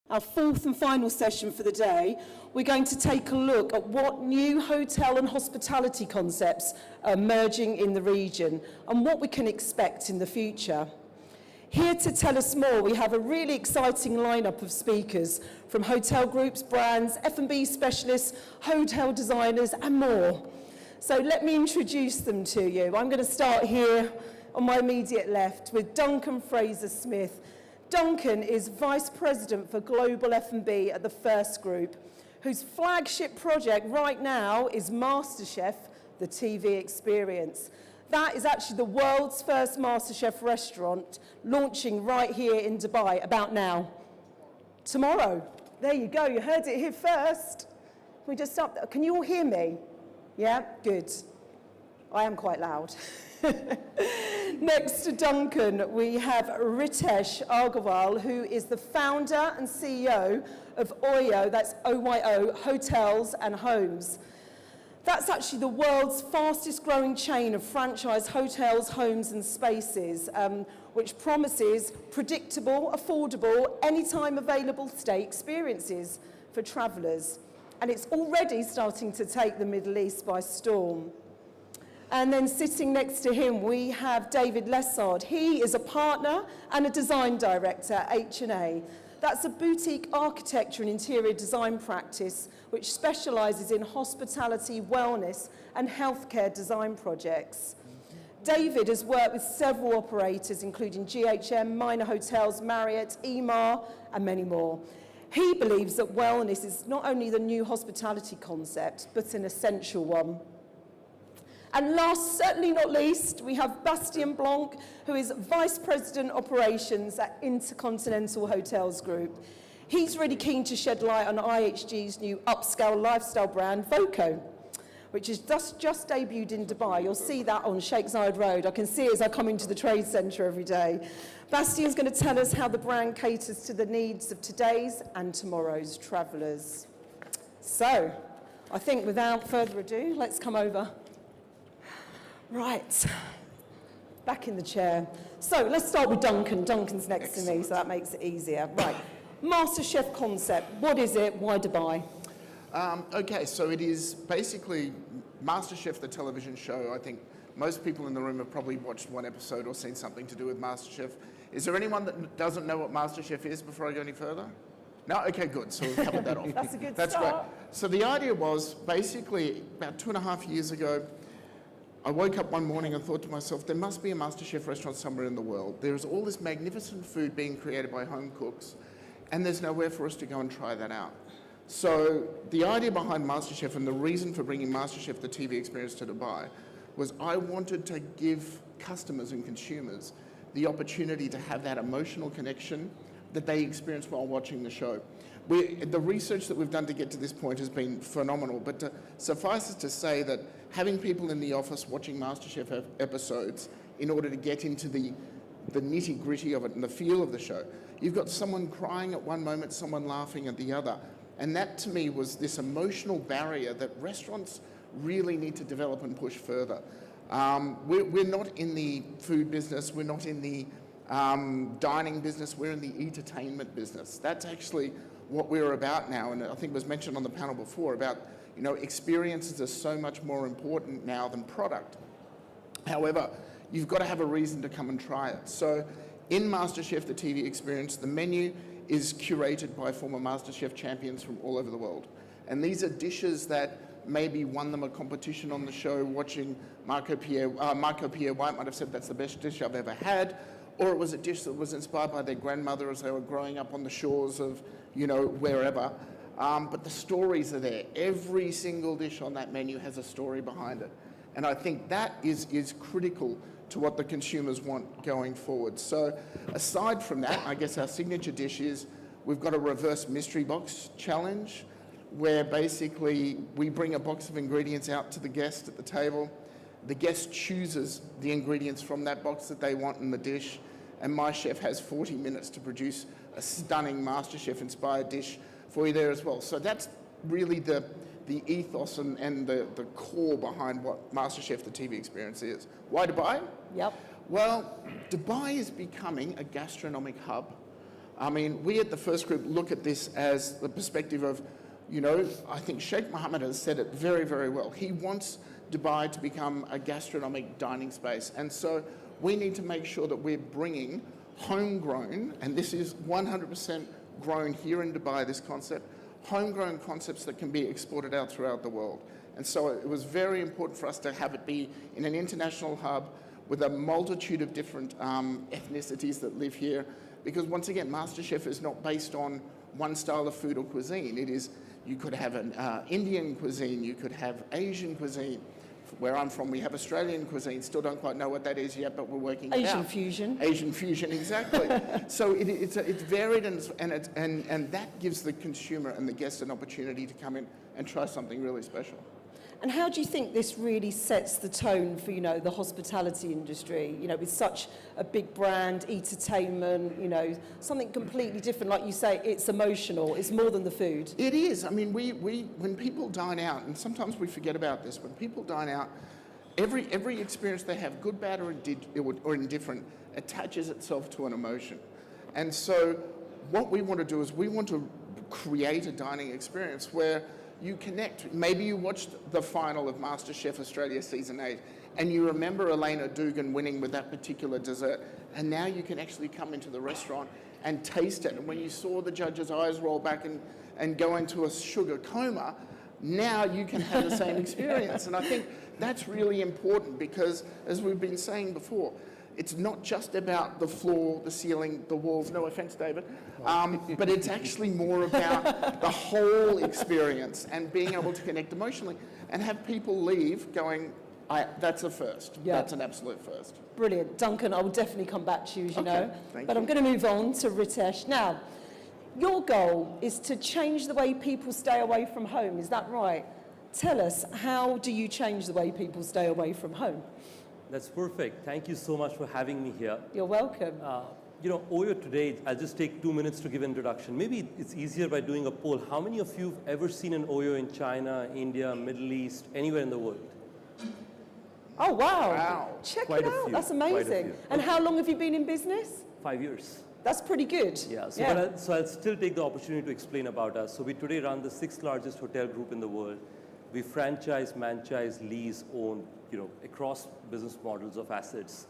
Our fourth and final session for the day, we're going to take a look at what new hotel and hospitality concepts are emerging in the region and what we can expect in the future. Here to tell us more, we have a really exciting lineup of speakers from hotel groups, brands, F&B specialists, hotel designers and more. So let me introduce them to you. I'm going to start here on my immediate left with Duncan Fraser-Smith. Duncan is Vice President for Global F&B at the First Group, whose flagship project right now is MasterChef, the TV experience. That is actually the world's first MasterChef restaurant launching right here in Dubai about now. Tomorrow. There you go, you heard it here first. We just up there. Can you all hear me? Yeah, good. I am quite loud. Next to Duncan, we have Ritesh Agarwal, who is the founder and CEO of OYO, that's OYO, Hotels and Homes. That's actually the world's fastest growing chain of franchise hotels, homes and spaces, which promises predictable, affordable, anytime available stay experiences for travellers. And it's already starting to take the Middle East by storm. And then sitting next to him, we have David Lessard. He is a partner and a design director at H&A. That's a boutique architecture and interior design practice which specialises in hospitality, wellness and healthcare design projects. David has worked with several operators, including GHM, Minor Hotels, Marriott, Emaar and many more. He believes that wellness is not only the new hospitality concept, but an essential one. And last, certainly not least, we have Bastien Blanc, who is Vice President Operations at Intercontinental Hotels Group. He's really keen to shed light on IHG's new upscale lifestyle brand, Voco, which is just debuted in Dubai. You'll see that on Sheikh Zayed Road. I can see it as I come into the trade centre every day. Bastien's going to tell us how the brand caters to the needs of today's and tomorrow's travellers. So, I think without further ado, let's come over. Right, back in the chair. So let's start with Duncan. Duncan's next to me, so that makes it easier. Right, MasterChef concept. What is it? Why Dubai? Okay, so it is basically MasterChef, the television show. I think most people in the room have probably watched one episode or seen something to do with MasterChef. Is there anyone that doesn't know what MasterChef is before I go any further? No? Okay, good. So we've covered that off. That's a good start. Great. So the idea was basically about 2.5 years ago, I woke up one morning and thought to myself, there must be a MasterChef restaurant somewhere in the world. There's all this magnificent food being created by home cooks, and there's nowhere for us to go and try that out. So the idea behind MasterChef and the reason for bringing MasterChef, the TV experience, to Dubai was I wanted to give customers and consumers the opportunity to have that emotional connection that they experience while watching the show. The research that we've done to get to this point has been phenomenal, but suffice it to say that having people in the office watching MasterChef episodes in order to get into the nitty-gritty of it and the feel of the show, you've got someone crying at one moment, someone laughing at the other. And that to me was this emotional barrier that restaurants really need to develop and push further. We're not in the food business, we're not in the dining business, we're in the entertainment business. That's actually what we're about now, and I think it was mentioned on the panel before about, you know, experiences are so much more important now than product. However, you've got to have a reason to come and try it. So in MasterChef, the TV experience, the menu is curated by former MasterChef champions from all over the world. And these are dishes that maybe won them a competition on the show. Watching Marco Pierre White might have said that's the best dish I've ever had, or it was a dish that was inspired by their grandmother as they were growing up on the shores of, you know, wherever. But the stories are there. Every single dish on that menu has a story behind it. And I think that is critical to what the consumers want going forward. So aside from that, I guess our signature dish is we've got a reverse mystery box challenge where basically we bring a box of ingredients out to the guest at the table. The guest chooses the ingredients from that box that they want in the dish, and my chef has 40 minutes to produce a stunning MasterChef-inspired dish for you there as well. So that's really the ethos and the core behind what MasterChef, the TV experience is. Why Dubai? Yep. Well, Dubai is becoming a gastronomic hub I mean, we at the First Group look at this as the perspective of, you know, I think Sheikh Mohammed has said it very, very well. He wants Dubai to become a gastronomic dining space. And so we need to make sure that we're bringing homegrown, and this is 100% grown here in Dubai, this concept, homegrown concepts that can be exported out throughout the world. And so it was very important for us to have it be in an international hub with a multitude of different ethnicities that live here. Because once again, MasterChef is not based on one style of food or cuisine. It is, you could have an Indian cuisine, you could have Asian cuisine. Where I'm from, we have Australian cuisine. Still don't quite know what that is yet, but we're working it out. Asian fusion. Asian fusion, exactly. So it's varied, and that gives the consumer and the guest an opportunity to come in and try something really special. And how do you think this really sets the tone for, you know, the hospitality industry? You know, with such a big brand, entertainment, you know, something completely different. Like you say, it's emotional. It's more than the food. It is. I mean, when people dine out, and sometimes we forget about this, when people dine out, every experience they have, good, bad, or indifferent, attaches itself to an emotion. And so what we want to do is we want to create a dining experience where you connect. Maybe you watched the final of MasterChef Australia Season 8 and you remember Elena Dugan winning with that particular dessert, and now you can actually come into the restaurant and taste it. And when you saw the judge's eyes roll back and go into a sugar coma, now you can have the same experience. And I think that's really important because, as we've been saying before, it's not just about the floor, the ceiling, the walls, no offense, David, but it's actually more about the whole experience and being able to connect emotionally and have people leave going, that's a first. Yeah. That's an absolute first. Brilliant. Duncan, I will definitely come back to you, as you know. Thank but you. I'm going to move on to Ritesh. Now, your goal is to change the way people stay away from home. Is that right? Tell us, how do you change the way people stay away from home? That's perfect. Thank you so much for having me here. You're welcome. You know, Oyo today, I'll just take 2 minutes to give an introduction. Maybe it's easier by doing a poll. How many of you have ever seen an Oyo in China, India, Middle East, anywhere in the world? Oh, wow. Wow. Check Quite it a out. few, That's quite a amazing. few. And how long have you been in business? 5 years. That's pretty good. Yeah, so, I'll still take the opportunity to explain about us. So we today run the 6th largest hotel group in the world. We franchise, manchise, lease, own, you know, across business models of assets.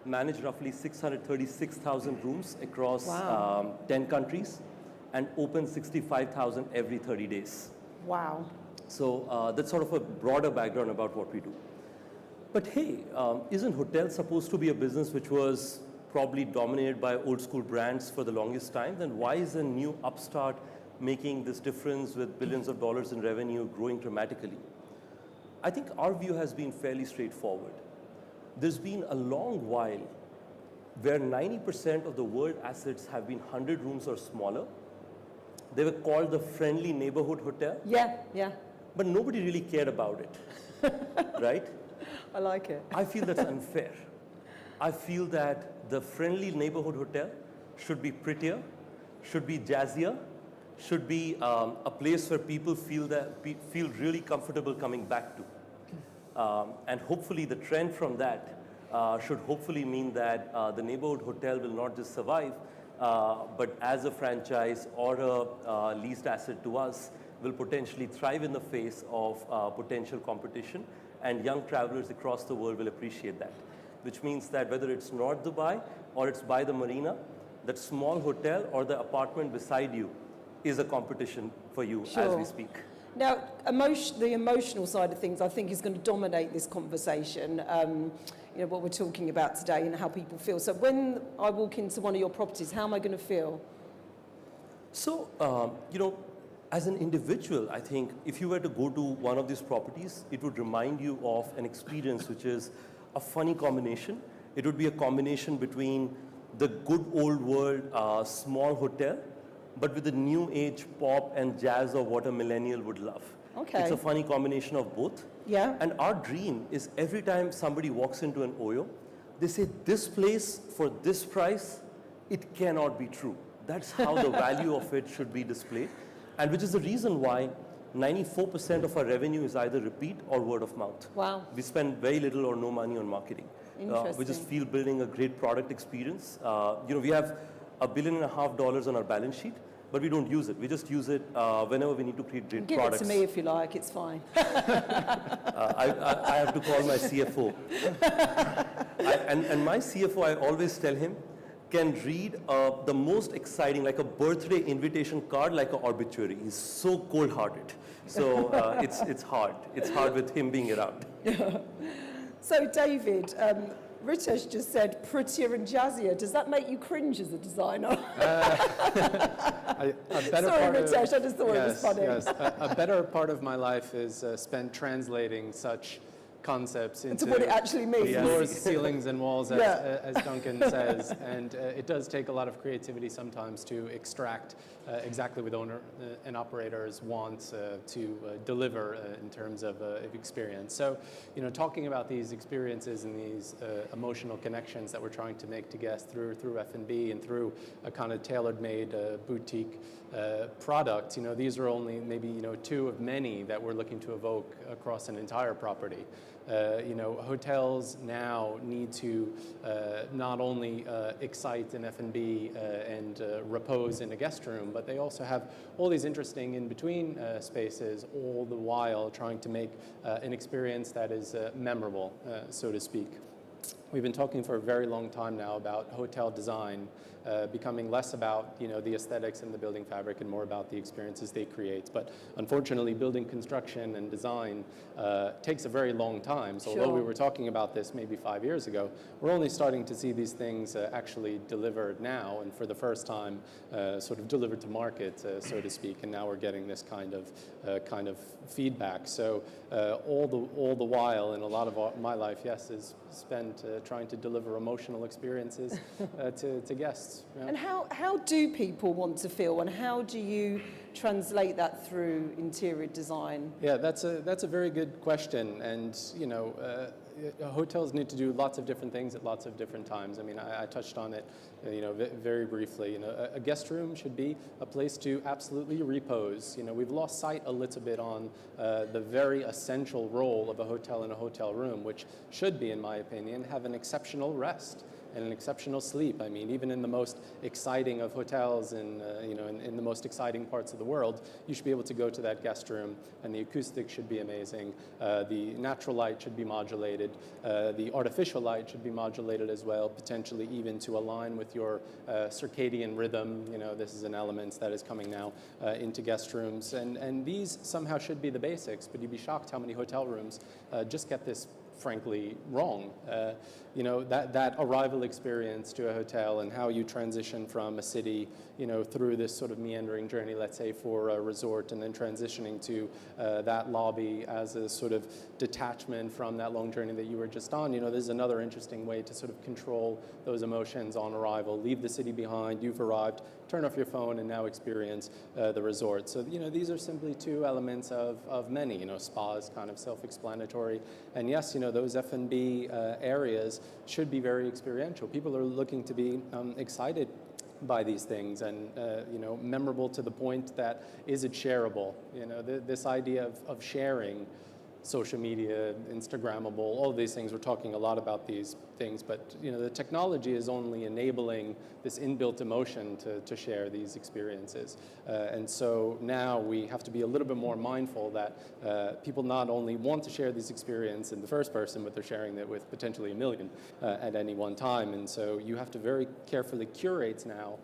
Manage roughly 636,000 rooms across 10 countries and open 65,000 every 30 days. Wow. So that's sort of a broader background about what we do. But hey, isn't hotel supposed to be a business which was probably dominated by old school brands for the longest time? Then why is a new upstart making this difference with billions of dollars in revenue growing dramatically? I think our view has been fairly straightforward. There's been a long while where 90% of the world assets have been 100 rooms or smaller. They were called the friendly neighborhood hotel. Yeah, yeah. But nobody really cared about it, right? I like it. I feel that's unfair. I feel that the friendly neighborhood hotel should be prettier, should be jazzier, should be a place where people feel really comfortable coming back to. And hopefully the trend from that should hopefully mean that the neighborhood hotel will not just survive, but as a franchise or a leased asset to us, will potentially thrive in the face of potential competition, and young travelers across the world will appreciate that. Which means that whether it's North Dubai or it's by the marina, that small hotel or the apartment beside you is a competition for you as we speak. Now, the emotional side of things, I think, is going to dominate this conversation. You know, what we're talking about today and how people feel. So when I walk into one of your properties, how am I going to feel? So, you know, as an individual, I think if you were to go to one of these properties, it would remind you of an experience which is a funny combination. It would be a combination between the good old world small hotel, but with the new age pop and jazz of what a millennial would love. Okay. It's a funny combination of both. Yeah. And our dream is every time somebody walks into an Oyo, they say, this place for this price, it cannot be true. That's how the value of it should be displayed. And which is the reason why 94% of our revenue is either repeat or word of mouth. Wow. We spend very little or no money on marketing. We just feel building a great product experience. You know, we have $1.5 billion on our balance sheet, but we don't use it. We just use it whenever we need to create great Give products. it to me if you like, it's fine. I have to call my CFO. And my CFO, I always tell him, can read the most exciting, like a birthday invitation card, like an obituary. He's so cold-hearted. So it's hard. It's hard with him being around. So David, Ritesh just said prettier and jazzier. Does that make you cringe as a designer? A better Sorry, part Ritesh, I just thought it was funny. Yes. A better part of my life is spent translating such concepts into what it actually means. floors, ceilings, and walls, as Duncan says. And it does take a lot of creativity sometimes to extract exactly what owner and operators want to deliver in terms of experience. So, talking about these experiences and these emotional connections that we're trying to make to guests through F&B and through a kind of tailor-made boutique product, these are only maybe two of many that we're looking to evoke across an entire property. Hotels now need to not only excite an F&B and repose in a guest room, but they also have all these interesting in-between spaces, all the while trying to make an experience that is memorable, so to speak. We've been talking for a very long time now about hotel design becoming less about the aesthetics and the building fabric and more about the experiences they create. But unfortunately, building construction and design takes a very long time. So although we were talking about this maybe 5 years ago, we're only starting to see these things actually delivered now, and for the first time, sort of delivered to market, so to speak. And now we're getting this kind of feedback. So all the while, and a lot of my life, yes, is spent trying to deliver emotional experiences to guests. Yeah. And how do people want to feel, and how do you translate that through interior design? Yeah, that's a very good question, and hotels need to do lots of different things at lots of different times. I mean, I touched on it, very briefly. A guest room should be a place to absolutely repose. We've lost sight a little bit on the very essential role of a hotel in a hotel room, which should be, in my opinion, have an exceptional rest and an exceptional sleep. I mean, even in the most exciting of hotels and in the most exciting parts of the world, you should be able to go to that guest room, and the acoustics should be amazing. The natural light should be modulated. The artificial light should be modulated as well, potentially even to align with your circadian rhythm. This is an element that is coming now into guest rooms, and these somehow should be the basics. But you'd be shocked how many hotel rooms just get this frankly wrong. That arrival experience to a hotel and how you transition from a city, through this sort of meandering journey, let's say for a resort, and then transitioning to that lobby as a sort of detachment from that long journey that you were just on. This is another interesting way to sort of control those emotions on arrival. Leave the city behind, you've arrived, turn off your phone, and now experience the resort. So, these are simply two elements of many. Spa is kind of self-explanatory. And yes, those F&B areas should be very experiential. People are looking to be excited by these things and, memorable to the point that, is it shareable? This idea of sharing, social media, Instagrammable, all of these things, we're talking a lot about these things, but the technology is only enabling this inbuilt emotion to share these experiences. And so now we have to be a little bit more mindful that people not only want to share these experiences in the first person, but they're sharing it with potentially 1 million at any one time. And so you have to very carefully curate now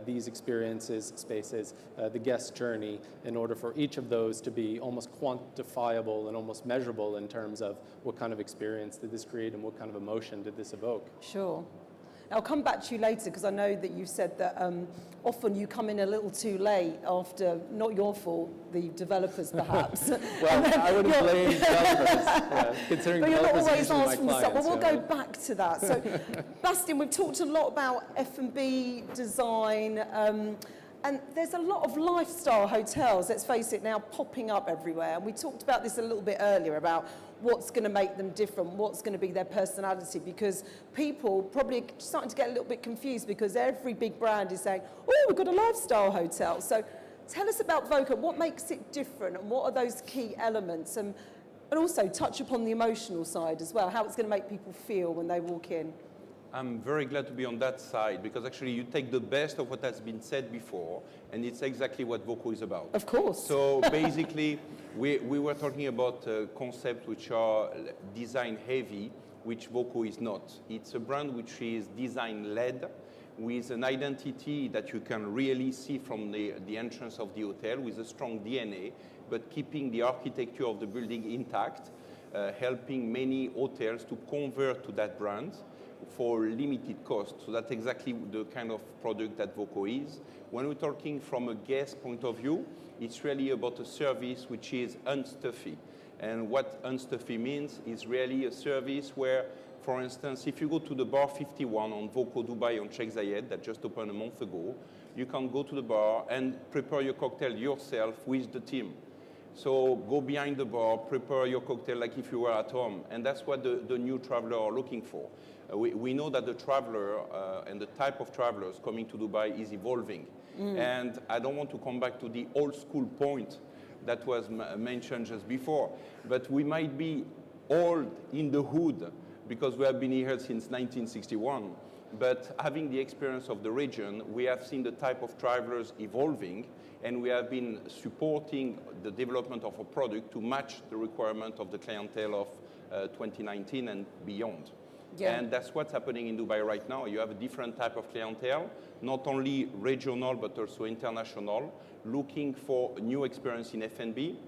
these experiences, spaces, the guest journey, in order for each of those to be almost quantifiable and almost measurable in terms of what kind of experience did this create and what kind of emotion did this evoke. Sure. I'll come back to you later, because I know that you've said that often you come in a little too late after, not your fault, the developers perhaps. Well, I wouldn't blame developers, considering but you're not developers always are usually my asking for stuff. Well, we'll clients, go back to that. So, Bastian, we've talked a lot about F&B design, and there's a lot of lifestyle hotels, let's face it now, popping up everywhere. And we talked about this a little bit earlier about what's going to make them different, what's going to be their personality, because people probably are starting to get a little bit confused because every big brand is saying, oh, we've got a lifestyle hotel. So tell us about Voca, what makes it different, and what are those key elements? And also touch upon the emotional side as well, how it's going to make people feel when they walk in. I'm very glad to be on that side because actually you take the best of what has been said before, and it's exactly what Voco is about. Of course. So basically, we were talking about concepts which are design heavy, which Voco is not. It's a brand which is design led, with an identity that you can really see from the entrance of the hotel, with a strong DNA, but keeping the architecture of the building intact, helping many hotels to convert to that brand for limited cost. So that's exactly the kind of product that Voco is. When we're talking from a guest point of view, it's really about a service which is unstuffy. And what unstuffy means is really a service where, for instance, if you go to the bar 51 on Voco Dubai on Sheikh Zayed that just opened a month ago, you can go to the bar and prepare your cocktail yourself with the team. So go behind the bar, prepare your cocktail like if you were at home. And that's what the new traveler are looking for. We know that the traveler and the type of travelers coming to Dubai is evolving. And I don't want to come back to the old school point that was mentioned just before, but we might be old in the hood because we have been here since 1961. But having the experience of the region, we have seen the type of travelers evolving, and we have been supporting the development of a product to match the requirement of the clientele of 2019 and beyond. Yeah. And that's what's happening in Dubai right now. You have a different type of clientele, not only regional but also international, looking for a new experience in F&B.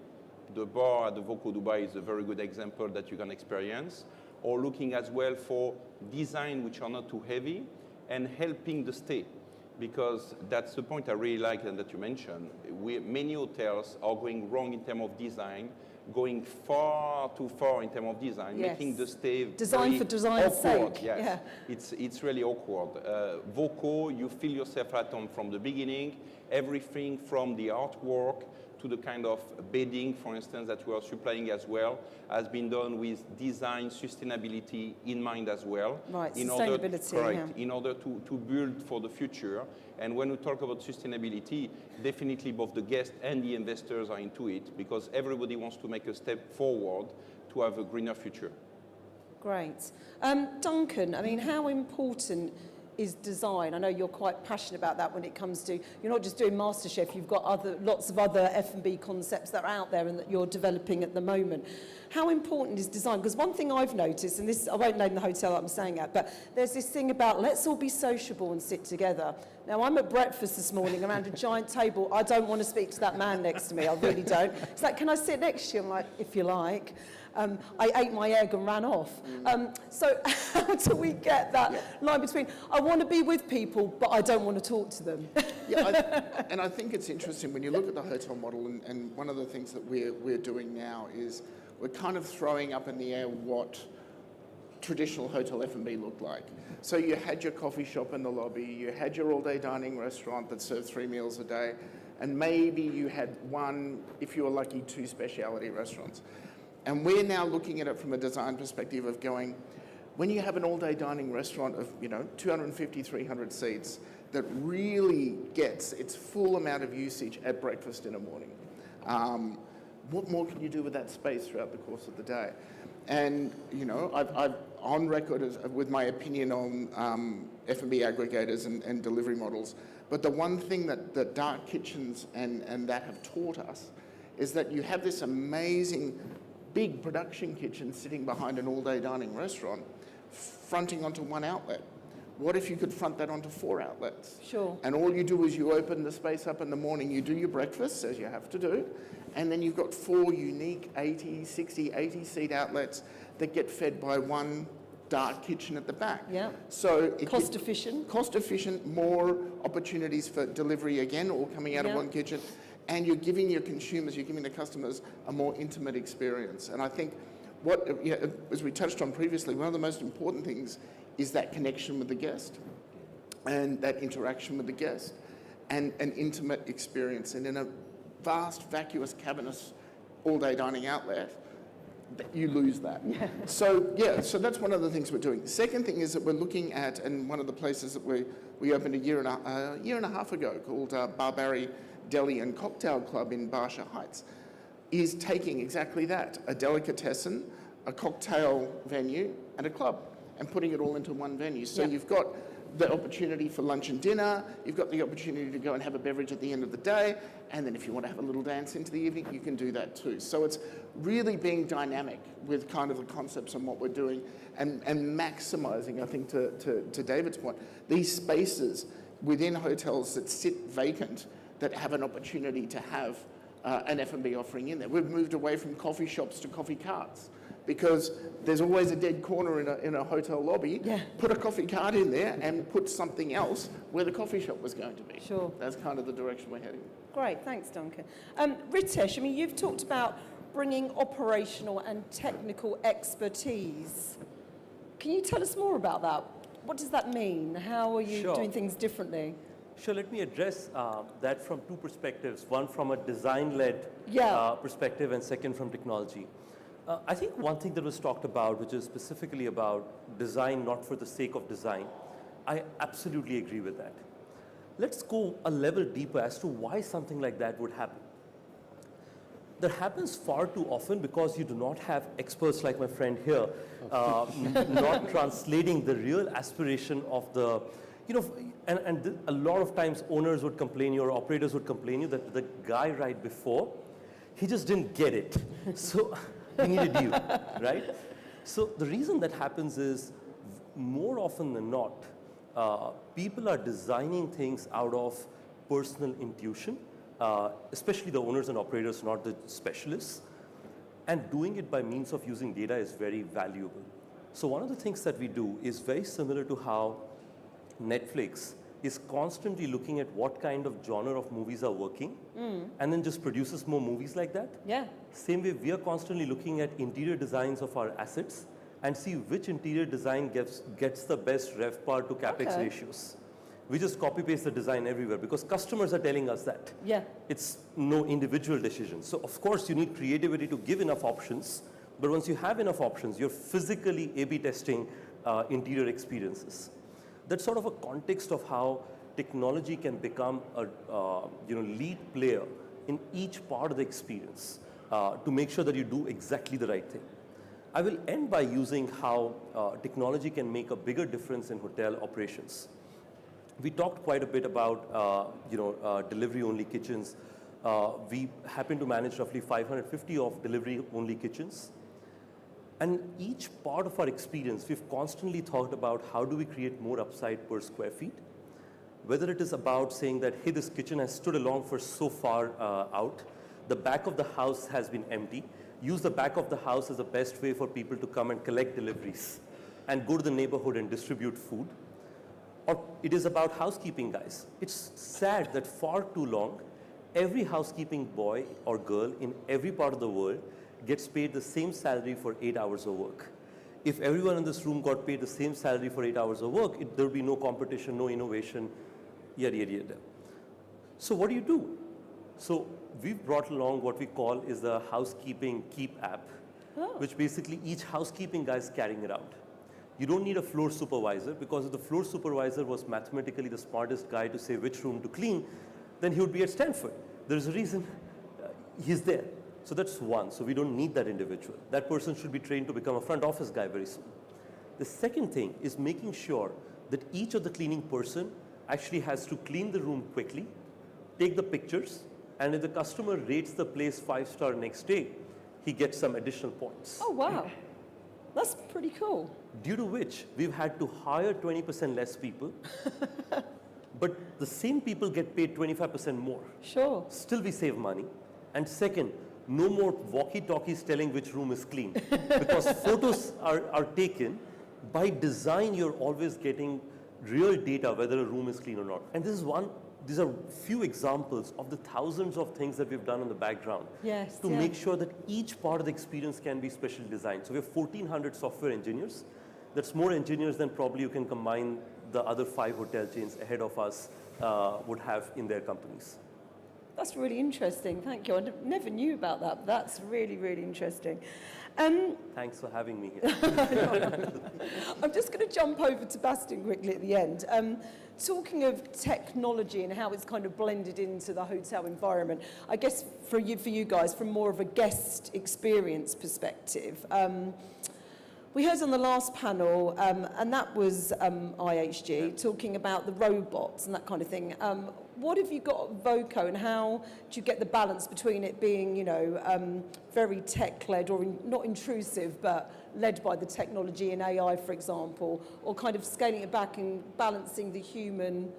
The bar at the Voco Dubai is a very good example that you can experience. Or looking as well for design which are not too heavy and helping the stay. Because that's the point I really like and that you mentioned. Many hotels are going wrong in terms of design, going far too far in terms of design, Yes. making the stay Design very for design's awkward. sake. Yes. Yeah. It's really awkward. Voco, you feel yourself at home from the beginning. Everything from the artwork to the kind of bedding, for instance, that we are supplying as well, has been done with design, sustainability in mind as well. Right, in sustainability, correct, yeah. in order to build for the future. And when we talk about sustainability, definitely both the guests and the investors are into it because everybody wants to make a step forward to have a greener future. Great. Duncan, I mean, how important is design? I know you're quite passionate about that when it comes to, you're not just doing MasterChef, you've got lots of other F&B concepts that are out there and that you're developing at the moment. How important is design? Because one thing I've noticed, and this, I won't name the hotel I'm staying at, but there's this thing about let's all be sociable and sit together. Now, I'm at breakfast this morning around a giant table. I don't want to speak to that man next to me, I really don't. It's like, can I sit next to you? I'm like, if you like. I ate my egg and ran off. So how do we get that line between, I want to be with people, but I don't want to talk to them? And I think it's interesting when you look at the hotel model, and one of the things that we're doing now is we're kind of throwing up in the air what traditional hotel F&B looked like. So you had your coffee shop in the lobby, you had your all-day dining restaurant that served 3 meals a day, and maybe you had one, if you were lucky, 2 specialty restaurants. And we're now looking at it from a design perspective of going, when you have an all-day dining restaurant of 250, 300 seats that really gets its full amount of usage at breakfast in the morning, what more can you do with that space throughout the course of the day? And I've on record with my opinion on F&B aggregators and delivery models. But the one thing that dark kitchens and that have taught us is that you have this amazing big production kitchen sitting behind an all-day dining restaurant, fronting onto one outlet. What if you could front that onto 4 outlets? Sure. And all you do is you open the space up in the morning, you do your breakfast, as you have to do, and then you've got 4 unique 60, 80 seat outlets that get fed by one dark kitchen at the back. Yeah. So Cost efficient. Cost efficient, more opportunities for delivery again, all coming out of one kitchen. And you're giving your consumers, you're giving the customers a more intimate experience. And I think as we touched on previously, one of the most important things is that connection with the guest and that interaction with the guest and an intimate experience. And in a vast, vacuous, cavernous, all-day dining outlet, you lose that. Yeah. So that's one of the things we're doing. The second thing is that we're looking at, and one of the places that we opened a year and a half ago called Barbary Deli and Cocktail Club in Barsha Heights, is taking exactly that, a delicatessen, a cocktail venue, and a club. and putting it all into one venue. So Yeah. you've got the opportunity for lunch and dinner, you've got the opportunity to go and have a beverage at the end of the day, and then if you want to have a little dance into the evening, you can do that too. So it's really being dynamic with kind of the concepts and what we're doing, and maximizing, I think, to David's point, these spaces within hotels that sit vacant that have an opportunity to have an F&B offering in there. We've moved away from coffee shops to coffee carts, because there's always a dead corner in a hotel lobby. Yeah. Put a coffee cart in there and put something else where the coffee shop was going to be. Sure. That's kind of the direction we're heading. Great, thanks, Duncan. Ritesh, I mean, you've talked about bringing operational and technical expertise. Can you tell us more about that? What does that mean? How are you Sure. doing things differently? Sure, let me address that from two perspectives. One from a design-led Yeah. perspective, and second from technology. I think one thing that was talked about, which is specifically about design not for the sake of design, I absolutely agree with that. Let's go a level deeper as to why something like that would happen. That happens far too often because you do not have experts like my friend here, not translating the real aspiration of the, a lot of times owners would complain, or operators would complain you that the guy right before, he just didn't get it. So he needed you, right? So the reason that happens is more often than not, people are designing things out of personal intuition, especially the owners and operators, not the specialists. And doing it by means of using data is very valuable. So one of the things that we do is very similar to how Netflix is constantly looking at what kind of genre of movies are working, and then just produces more movies like that. Yeah. Same way, we are constantly looking at interior designs of our assets and see which interior design gets the best RevPAR to CapEx Okay. ratios. We just copy paste the design everywhere because customers are telling us that. Yeah. It's no individual decision. So of course you need creativity to give enough options, but once you have enough options, you're physically A/B testing interior experiences. That's sort of a context of how technology can become a lead player in each part of the experience to make sure that you do exactly the right thing. I will end by using how technology can make a bigger difference in hotel operations. We talked quite a bit about delivery-only kitchens. We happen to manage roughly 550 of delivery-only kitchens. And each part of our experience, we've constantly thought about how do we create more upside per square feet. Whether it is about saying that, hey, this kitchen has stood along for so far out, the back of the house has been empty. Use the back of the house as the best way for people to come and collect deliveries and go to the neighborhood and distribute food. Or it is about housekeeping guys. It's sad that far too long, every housekeeping boy or girl in every part of the world gets paid the same salary for 8 hours of work. If everyone in this room got paid the same salary for 8 hours of work, there would be no competition, no innovation, yada, yada, yada. So what do? So we've brought along what we call is the housekeeping keep app, which basically each housekeeping guy is carrying around. You don't need a floor supervisor, because if the floor supervisor was mathematically the smartest guy to say which room to clean, then he would be at Stanford. There's a reason he's there. So that's one. So we don't need that individual. That person should be trained to become a front office guy very soon. The second thing is making sure that each of the cleaning person actually has to clean the room quickly, take the pictures, and if the customer rates the place 5-star next day, he gets some additional points. Oh, wow. That's pretty cool. Due to which we've had to hire 20% less people, but the same people get paid 25% more. Sure. Still we save money. And second, no more walkie-talkies telling which room is clean. Because photos are taken, by design you're always getting real data whether a room is clean or not. And these are few examples of the thousands of things that we've done in the background to make sure that each part of the experience can be specially designed. So we have 1,400 software engineers. That's more engineers than probably you can combine the other 5 hotel chains ahead of us would have in their companies. That's really interesting. Thank you. I never knew about that. That's really, really interesting. Thanks for having me here. I'm just going to jump over to Bastian quickly at the end. Talking of technology and how it's kind of blended into the hotel environment, I guess for you guys, from more of a guest experience perspective, We heard on the last panel, and that was IHG, talking about the robots and that kind of thing. What have you got at Voco, and how do you get the balance between it being, you know, very tech-led or not intrusive, but led by the technology and AI, for example, or kind of scaling it back and balancing the human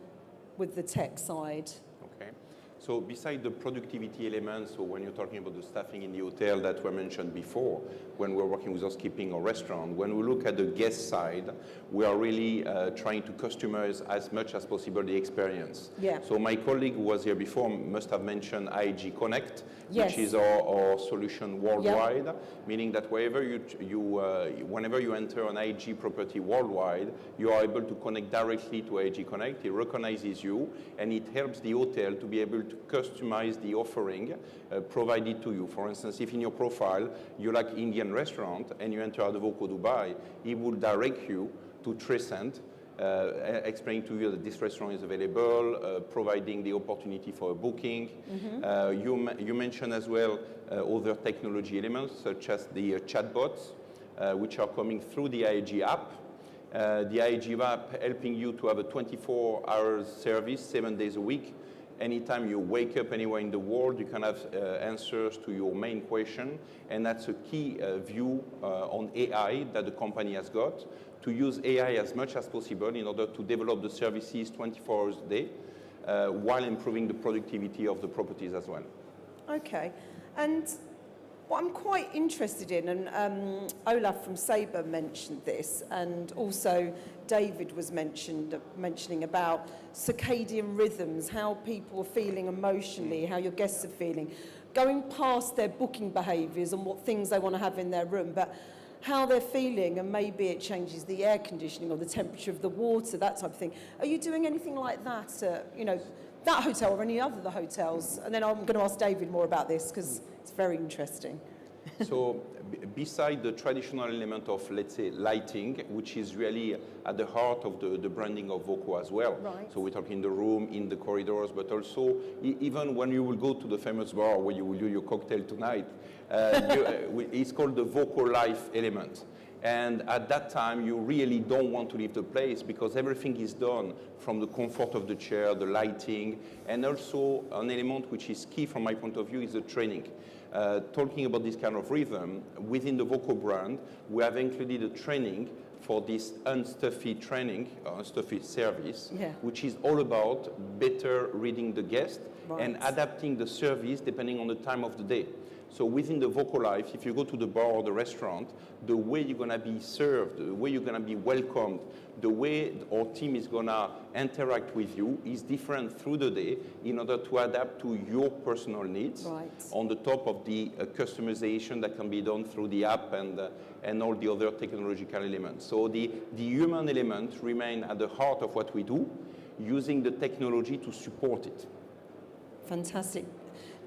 with the tech side? Okay. So beside the productivity elements, so when you're talking about the staffing in the hotel that were mentioned before, when we're working with housekeeping or restaurant, when we look at the guest side, we are really trying to customize as much as possible the experience. Yeah. So my colleague who was here before must have mentioned IG Connect, Yes. which is our solution worldwide, meaning that wherever whenever you enter an IG property worldwide, you are able to connect directly to IG Connect. It recognizes you, and it helps the hotel to be able to customize the offering provided to you. For instance, if in your profile you like Indian restaurant and you enter the Voco Dubai, it will direct you to Trescent, explaining to you that this restaurant is available, providing the opportunity for a booking. You mentioned as well other technology elements such as the chatbots, which are coming through the IAG app. The IAG app helping you to have a 24-hour service, 7 days a week. Anytime you wake up anywhere in the world, you can have answers to your main question. And that's a key view on AI that the company has got, to use AI as much as possible in order to develop the services 24 hours a day while improving the productivity of the properties as well. Okay. And what I'm quite interested in, and Olaf from Sabre mentioned this, and also David was mentioning about circadian rhythms, how people are feeling emotionally, how your guests are feeling, going past their booking behaviours and what things they want to have in their room, but how they're feeling, and maybe it changes the air conditioning or the temperature of the water, that type of thing. Are you doing anything like that at, you know, that hotel or any other of the hotels? And then I'm going to ask David more about this because it's very interesting. So beside the traditional element of, let's say, lighting, which is really at the heart of the branding of Voco as well. Right. So we talk in the room, in the corridors, but also even when you will go to the famous bar where you will do your cocktail tonight, it's called the Voco Life element. And at that time, you really don't want to leave the place because everything is done from the comfort of the chair, the lighting, and also an element which is key from my point of view is the training. Talking about this kind of rhythm, within the Voco brand, we have included a training for this unstuffy training, unstuffy service, which is all about better reading the guest and adapting the service depending on the time of the day. So within the Voco Life, if you go to the bar or the restaurant, the way you're going to be served, the way you're going to be welcomed, the way our team is going to interact with you is different through the day in order to adapt to your personal needs on the top of the customization that can be done through the app and all the other technological elements. So the human element remain at the heart of what we do, using the technology to support it. Fantastic.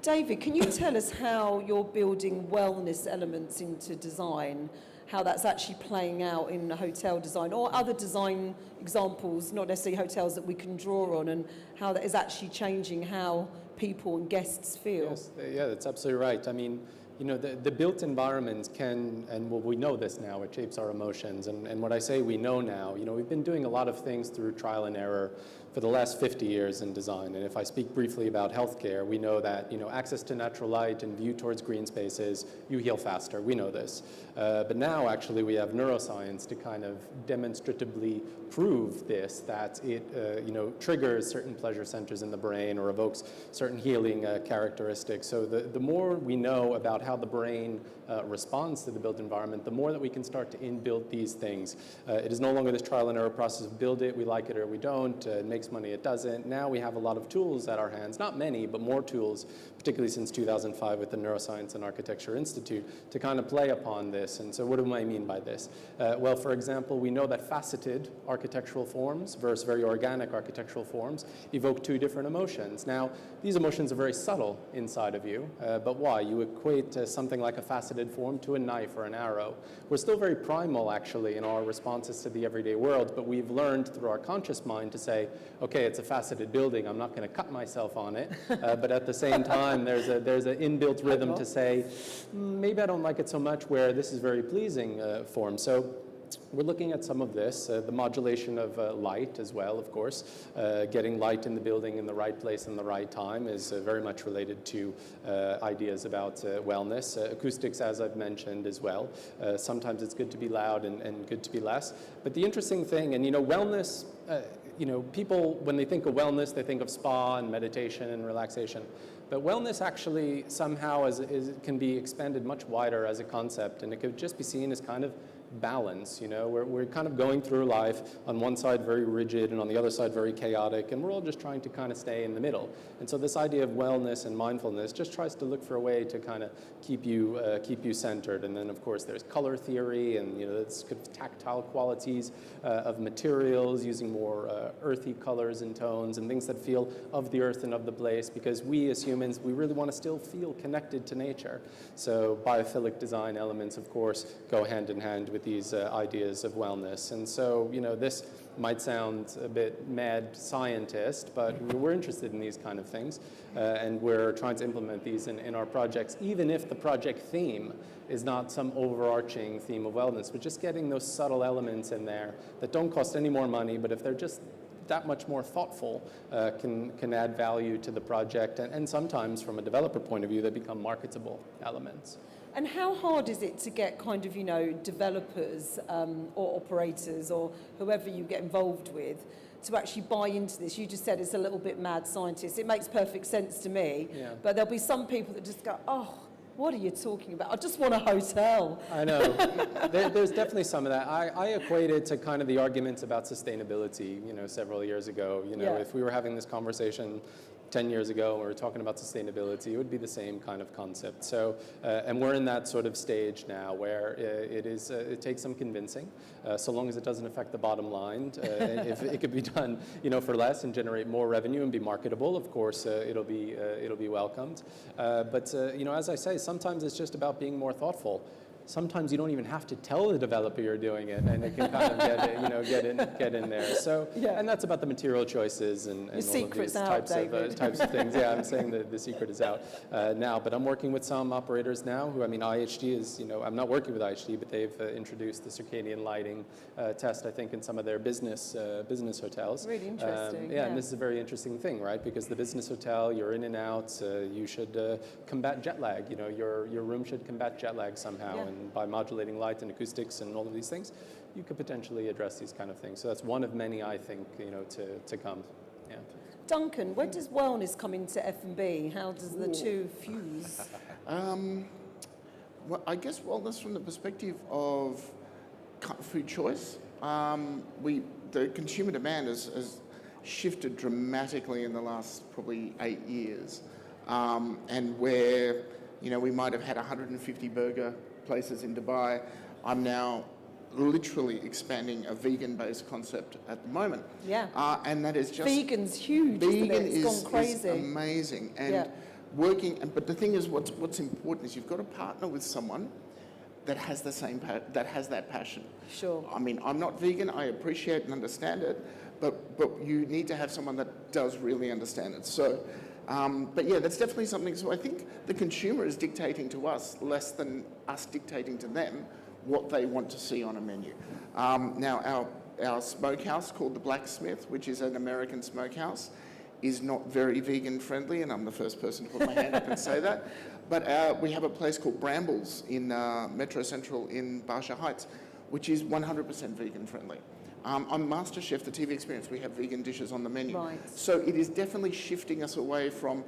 David, can you tell us how you're building wellness elements into design, how that's actually playing out in hotel design or other design examples, not necessarily hotels, that we can draw on, and how that is actually changing how people and guests feel? Yes, yeah, that's absolutely right. I mean, you know, the built environments can, and well, we know this now, it shapes our emotions. And what I say we know now, you know, we've been doing a lot of things through trial and error for the last 50 years in design. And if I speak briefly about healthcare, we know that, you know, access to natural light and view towards green spaces, you heal faster. We know this. But now, actually, we have neuroscience to kind of demonstratively prove this, that it, you know, triggers certain pleasure centers in the brain or evokes certain healing characteristics. So the more we know about how the brain responds to the built environment, the more that we can start to inbuild these things. It is no longer this trial and error process of build it, we like it or we don't, it makes money, it doesn't. Now we have a lot of tools at our hands, not many, but more tools, particularly since 2005 with the Neuroscience and Architecture Institute, to kind of play upon this. And so what do I mean by this? Well, for example, we know that faceted architectural forms versus very organic architectural forms evoke two different emotions. Now, these emotions are very subtle inside of you, but why? You equate something like a faceted form to a knife or an arrow. We're still very primal, actually, in our responses to the everyday world, but we've learned through our conscious mind to say, okay, it's a faceted building, I'm not going to cut myself on it, but at the same time, there's an inbuilt rhythm to say, maybe I don't like it so much, where this is very pleasing for him. So we're looking at some of this, the modulation of light as well, of course. Getting light in the building in the right place and the right time is very much related to ideas about wellness. Acoustics, as I've mentioned as well. Sometimes it's good to be loud and good to be less. But the interesting thing, and wellness, people, when they think of wellness, they think of spa and meditation and relaxation. But wellness actually somehow can be expanded much wider as a concept, and it could just be seen as kind of balance. We're kind of going through life, on one side very rigid and on the other side very chaotic, and we're all just trying to kind of stay in the middle. And so this idea of wellness and mindfulness just tries to look for a way to kind of keep you centered. And then of course there's color theory, and it's kind of tactile qualities of materials, using more earthy colors and tones and things that feel of the earth and of the place, because we as humans, we really want to still feel connected to nature. So biophilic design elements, of course, go hand in hand with these ideas of wellness. And so, this might sound a bit mad scientist, but we're interested in these kind of things, and we're trying to implement these in our projects, even if the project theme is not some overarching theme of wellness, but just getting those subtle elements in there that don't cost any more money, but if they're just that much more thoughtful, can add value to the project, and sometimes from a developer point of view, they become marketable elements. And how hard is it to get kind of, developers or operators or whoever you get involved with to actually buy into this? You just said it's a little bit mad scientist. It makes perfect sense to me, but there'll be some people that just go, oh, what are you talking about? I just want a hotel. I know. There's definitely some of that. I equate it to kind of the arguments about sustainability, several years ago. If we were having this conversation 10 years ago, we were talking about sustainability, it would be the same kind of concept. So, and we're in that sort of stage now where it takes some convincing, so long as it doesn't affect the bottom line. If it could be done, for less and generate more revenue and be marketable, of course, it'll be welcomed. But as I say, sometimes it's just about being more thoughtful. Sometimes you don't even have to tell the developer you're doing it, and it can kind of get in there. So, and that's about the material choices and all of these types of things. Yeah, I'm saying that the secret is out now. But I'm working with some operators now who, IHD is, I'm not working with IHD, but they've introduced the circadian lighting test, I think, in some of their business hotels. Really interesting. Yeah, and this is a very interesting thing, right? Because the business hotel, you're in and out. You should combat jet lag. Your room should combat jet lag somehow. Yeah. And by modulating light and acoustics and all of these things, you could potentially address these kind of things. So that's one of many, I think, to come. Yeah. Duncan, where does wellness come into F&B? How does the two fuse? Well, I guess wellness from the perspective of food choice. The consumer demand has shifted dramatically in the last probably 8 years, and where we might have had 150 burger places in Dubai, I'm now literally expanding a vegan-based concept at the moment. Yeah. And that is just... Vegan's huge, isn't it? It's gone crazy. Is amazing. And working, but the thing is, what's important is you've got to partner with someone that has that passion. Sure. I'm not vegan, I appreciate and understand it, but you need to have someone that does really understand it. So, but yeah, that's definitely something. So I think the consumer is dictating to us less than us dictating to them what they want to see on a menu. Now, our smokehouse called the Blacksmith, which is an American smokehouse, is not very vegan friendly, and I'm the first person to put my hand up and say that. But we have a place called Brambles in Metro Central in Barsha Heights, which is 100% vegan friendly. On MasterChef, the TV experience, we have vegan dishes on the menu. Right. So it is definitely shifting us away from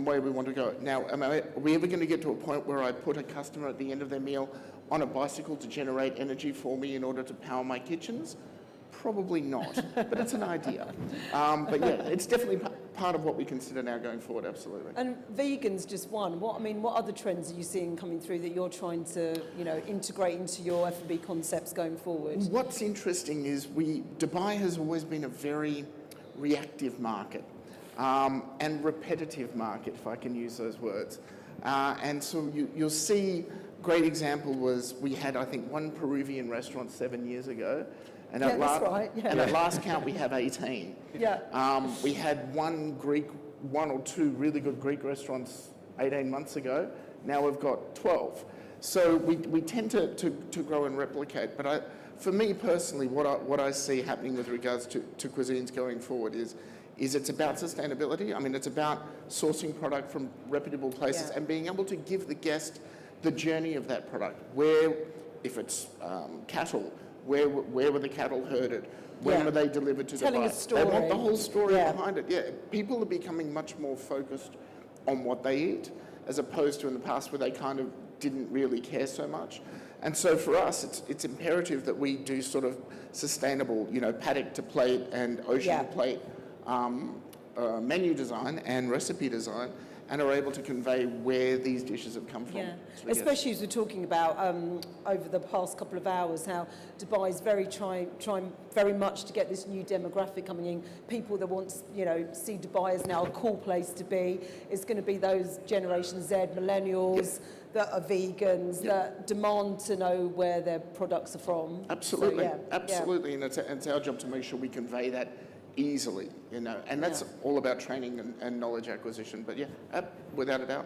where we want to go. Now, are we ever going to get to a point where I put a customer at the end of their meal on a bicycle to generate energy for me in order to power my kitchens? Probably not, but it's an idea. But yeah, it's definitely part of what we consider now going forward, absolutely. And vegan's just one. What other trends are you seeing coming through that you're trying to, integrate into your F&B concepts going forward? What's interesting is Dubai has always been a very reactive market and repetitive market, if I can use those words. And so you'll see, great example was we had, I think, one Peruvian restaurant 7 years ago, And Yeah, that's right, yeah. And at last count, we have 18. Yeah. We had one or two really good Greek restaurants 18 months ago. Now we've got 12. So we tend to grow and replicate. But for me personally, what I see happening with regards to cuisines going forward is it's about sustainability. I mean, it's about sourcing product from reputable places and being able to give the guest the journey of that product. Where, if it's cattle, where were the cattle herded? When were they delivered to Telling Dubai? a story. They want the whole story Yeah. behind it. Yeah, people are becoming much more focused on what they eat, as opposed to in the past where they kind of didn't really care so much. And so for us, it's imperative that we do sort of sustainable, paddock to plate and ocean to plate menu design and recipe design, and are able to convey where these dishes have come from. Yeah, to the guest. especially as we're talking about over the past couple of hours, how Dubai is trying very much to get this new demographic coming in. People that want, see Dubai as now a cool place to be. It's going to be those Generation Z, millennials that are vegans, that demand to know where their products are from. Absolutely, So, absolutely, and it's our job to make sure we convey that easily, and that's all about training and knowledge acquisition. But without a doubt.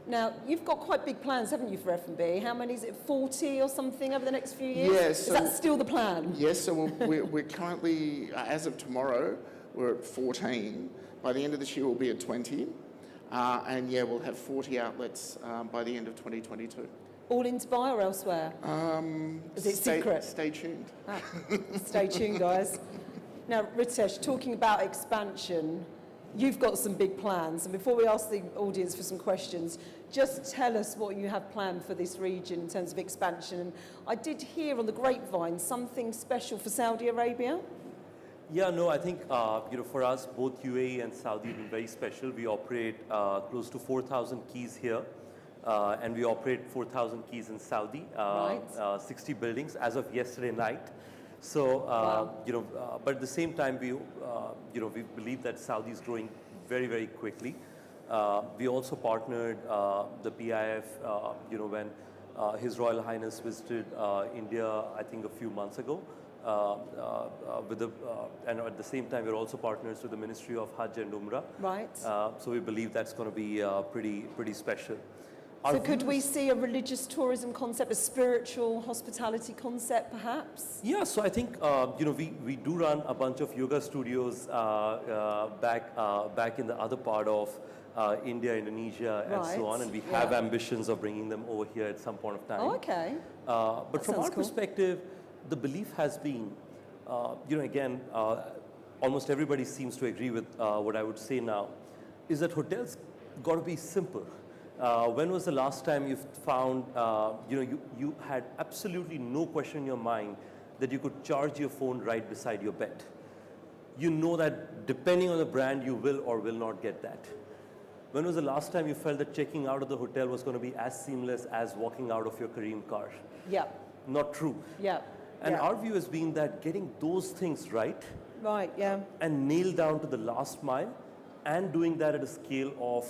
Now, you've got quite big plans, haven't you, for F&B? How many is it, 40 or something over the next few years? Yes. Is that still the plan? Yes, so we're currently, as of tomorrow, we're at 14. By the end of this year, we'll be at 20. And we'll have 40 outlets by the end of 2022. All in Dubai or elsewhere? Is it secret? Stay tuned. Stay tuned, guys. Now, Ritesh, talking about expansion, you've got some big plans. And before we ask the audience for some questions, just tell us what you have planned for this region in terms of expansion. And I did hear on the grapevine something special for Saudi Arabia. Yeah, no, I think, for us, both UAE and Saudi have been very special. We operate close to 4,000 keys here, and we operate 4,000 keys in Saudi, 60 buildings as of yesterday night. So, but at the same time, we believe that Saudi is growing very, very quickly. We also partnered the PIF, when His Royal Highness visited India, I think a few months ago. And at the same time, we're also partners with the Ministry of Hajj and Umrah. Right. So we believe that's going to be pretty special. So could we see a religious tourism concept, a spiritual hospitality concept, perhaps? Yeah, so I think we do run a bunch of yoga studios back in the other part of India, Indonesia, and so on, and we have ambitions of bringing them over here at some point of time. Oh, okay. But from our perspective, the belief has been, almost everybody seems to agree with what I would say now, is that hotels got to be simple. When was the last time you found, you had absolutely no question in your mind that you could charge your phone right beside your bed? You know that depending on the brand, you will or will not get that. When was the last time you felt that checking out of the hotel was going to be as seamless as walking out of your Careem car? Yeah. Not true. Yeah. And our view has been that getting those things right, and nailed down to the last mile, and doing that at a scale of,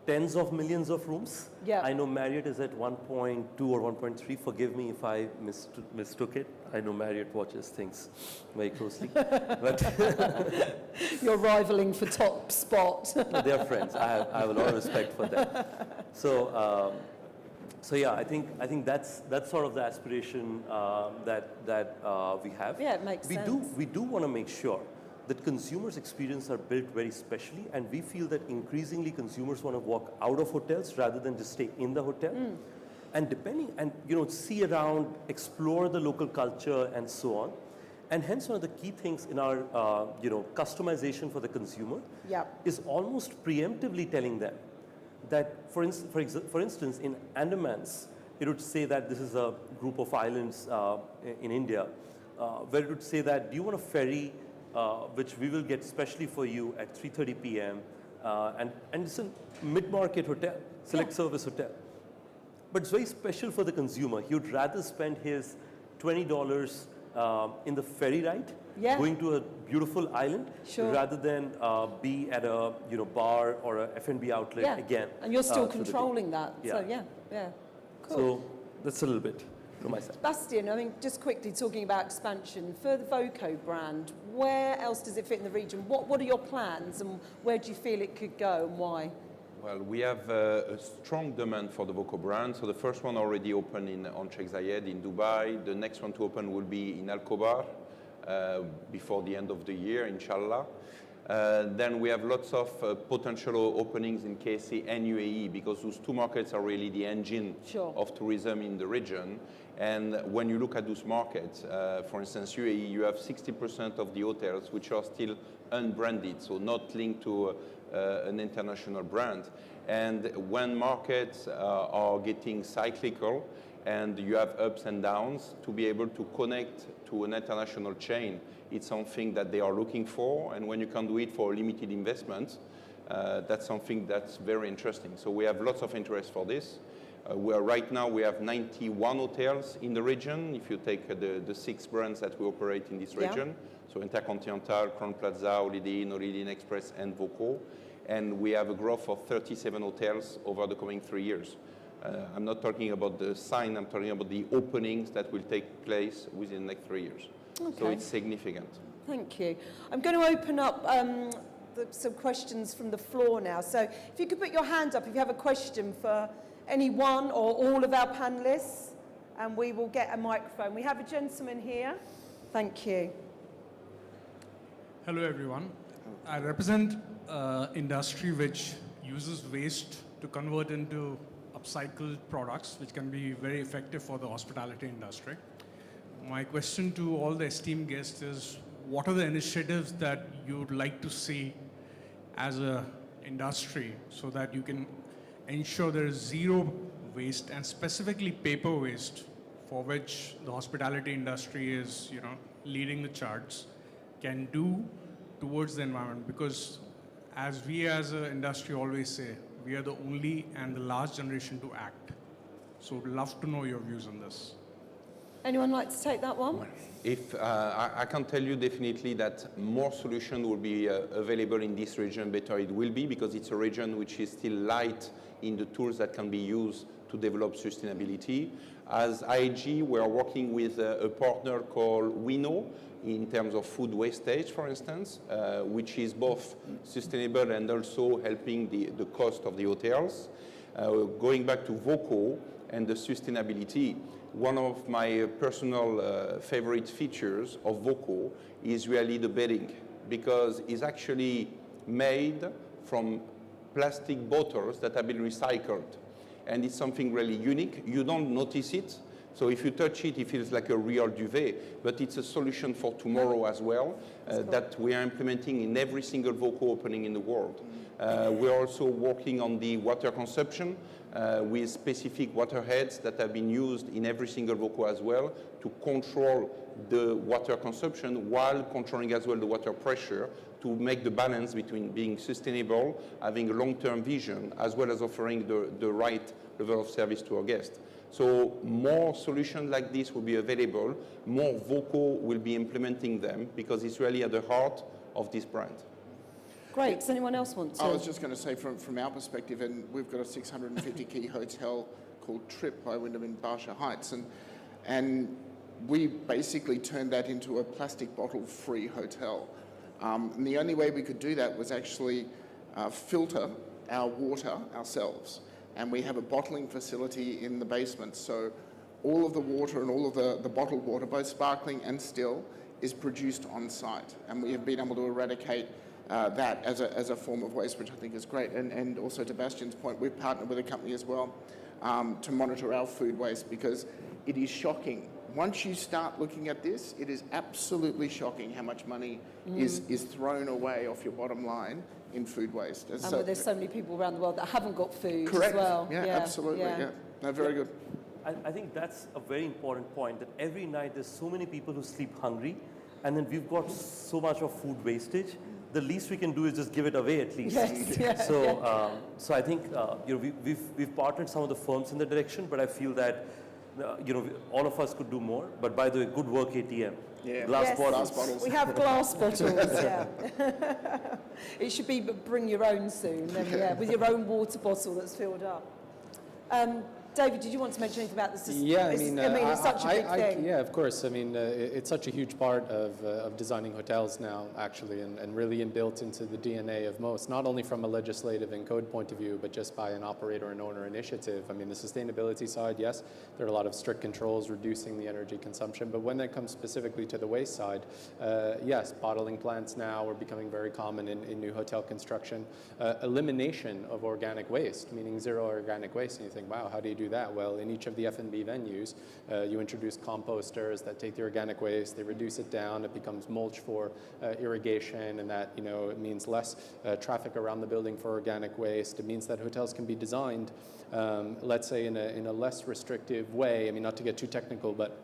tens of millions of rooms. Yeah. I know Marriott is at 1.2 or 1.3. Forgive me if I mistook it. I know Marriott watches things very closely. But You're rivaling for top spot. they're friends. I have a lot of respect for them. So I think that's sort of the aspiration that we have. Yeah, it makes sense. We do want to make sure that consumers' experience are built very specially, and we feel that increasingly consumers want to walk out of hotels rather than just stay in the hotel. And see around, explore the local culture, and so on. And hence, one of the key things in our customization for the consumer is almost preemptively telling them that, for instance, in Andamans, it would say that this is a group of islands in India, where it would say that, do you want a ferry, which we will get specially for you at 3:30 p.m. And it's a mid-market hotel, select service hotel. But it's very special for the consumer. He would rather spend his $20 in the ferry ride, going to a beautiful island, rather than be at a bar or a F&B outlet again. And you're still controlling that. Yeah. So cool. So that's a little bit. from my side. Bastian, I mean, just quickly talking about expansion, for the Voco brand, where else does it fit in the region? What are your plans and where do you feel it could go and why? Well, we have a strong demand for the Voco brand. So the first one already opened on Sheikh Zayed in Dubai. The next one to open will be in Al Khobar before the end of the year, inshallah. Then we have lots of potential openings in KSA and UAE because those two markets are really the engine of tourism in the region. And when you look at those markets, for instance, UAE, you have 60% of the hotels which are still unbranded, so not linked to an international brand. And when markets are getting cyclical and you have ups and downs, to be able to connect to an international chain, it's something that they are looking for. And when you can do it for limited investment, that's something that's very interesting. So we have lots of interest for this. Right now we have 91 hotels in the region, if you take the 6 brands that we operate in this region. So Intercontinental, Crown Plaza, Holiday Inn, Holiday Inn Express, and Voco. And we have a growth of 37 hotels over the coming 3 years. I'm not talking about the sign, I'm talking about the openings that will take place within the next 3 years. Okay. So it's significant. Thank you. I'm going to open up some questions from the floor now. So if you could put your hand up if you have a question for any one or all of our panelists, and we will get a microphone. We have a gentleman here. Thank you. Hello, everyone. I represent industry which uses waste to convert into upcycled products, which can be very effective for the hospitality industry. My question to all the esteemed guests is, what are the initiatives that you would like to see as an industry so that you can ensure there is zero waste, and specifically paper waste, for which the hospitality industry is, leading the charts, can do towards the environment? Because as we as an industry always say, we are the only and the last generation to act. So would love to know your views on this. Anyone like to take that one? If I can tell you definitely that more solution will be available in this region, better it will be, because it's a region which is still light in the tools that can be used to develop sustainability. As IAG, we are working with a partner called Wino in terms of food wastage, for instance, which is both sustainable and also helping the cost of the hotels. Going back to Voco and the sustainability, one of my personal favorite features of Voco is really the bedding, because it's actually made from plastic bottles that have been recycled. And it's something really unique. You don't notice it. So if you touch it, it feels like a real duvet, but it's a solution for tomorrow as well that we are implementing in every single Voco opening in the world. We're also working on the water consumption with specific water heads that have been used in every single Voco as well to control the water consumption while controlling as well the water pressure, to make the balance between being sustainable, having a long-term vision, as well as offering the right level of service to our guests. So more solutions like this will be available, more Voco will be implementing them, because it's really at the heart of this brand. Great. Does anyone else want to? I was just going to say, from our perspective, and we've got a 650-key hotel called Trip by Wyndham in Barsha Heights, and we basically turned that into a plastic bottle-free hotel. And the only way we could do that was actually filter our water ourselves. And we have a bottling facility in the basement, so all of the water and all of the bottled water, both sparkling and still, is produced on site. And we have been able to eradicate that as a form of waste, which I think is great. And also to Bastian's point, we've partnered with a company as well to monitor our food waste, because it is shocking. Once you start looking at this, it is absolutely shocking how much money is thrown away off your bottom line in food waste. And there's so many people around the world that haven't got food Correct. as well. Yeah, absolutely. Yeah. No, very good. I think that's a very important point, that every night there's so many people who sleep hungry, and then we've got so much of food wastage. The least we can do is just give it away at least. Yes, yeah, So I think we've partnered some of the firms in the direction, but I feel that all of us could do more. But by the way, good work, ATM. Yeah. Glass bottles. We have glass bottles, yeah. It should be bring your own soon, then, yeah, with your own water bottle that's filled up. David, did you want to mention anything about this? Yeah, It's such a big thing. Yeah, of course. I mean, it's such a huge part of designing hotels now, actually, and really inbuilt into the DNA of most, not only from a legislative and code point of view, but just by an operator and owner initiative. I mean, the sustainability side, yes, there are a lot of strict controls reducing the energy consumption, but when it comes specifically to the waste side, yes, bottling plants now are becoming very common in new hotel construction. Elimination of organic waste, meaning zero organic waste, and you think, wow, how do you do that? Well, in each of the F&B venues, you introduce composters that take the organic waste, they reduce it down, it becomes mulch for irrigation, and that, it means less traffic around the building for organic waste. It means that hotels can be designed, let's say, in a less restrictive way. I mean, not to get too technical, but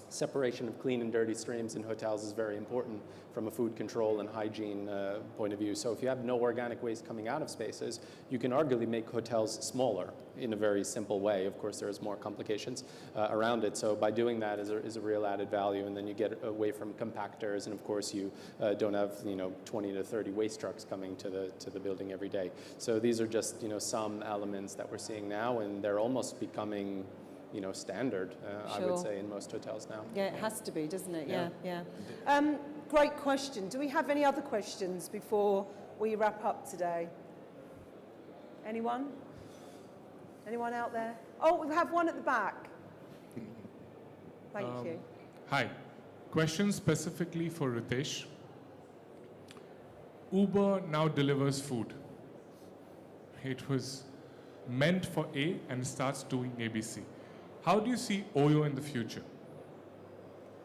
separation of clean and dirty streams in hotels is very important from a food control and hygiene point of view. So if you have no organic waste coming out of spaces, you can arguably make hotels smaller in a very simple way. Of course, there's more complications around it. So by doing that is a real added value, and then you get away from compactors, and of course you don't have 20 to 30 waste trucks coming to the building every day. So these are just some elements that we're seeing now, and they're almost becoming standard, I would say, in most hotels now. Yeah, it has to be, doesn't it? Yeah. Great question. Do we have any other questions before we wrap up today? Anyone? Anyone out there? Oh, we have one at the back. Thank you. Hi. Question specifically for Ritesh. Uber now delivers food. It was meant for A and starts doing ABC. How do you see Oyo in the future?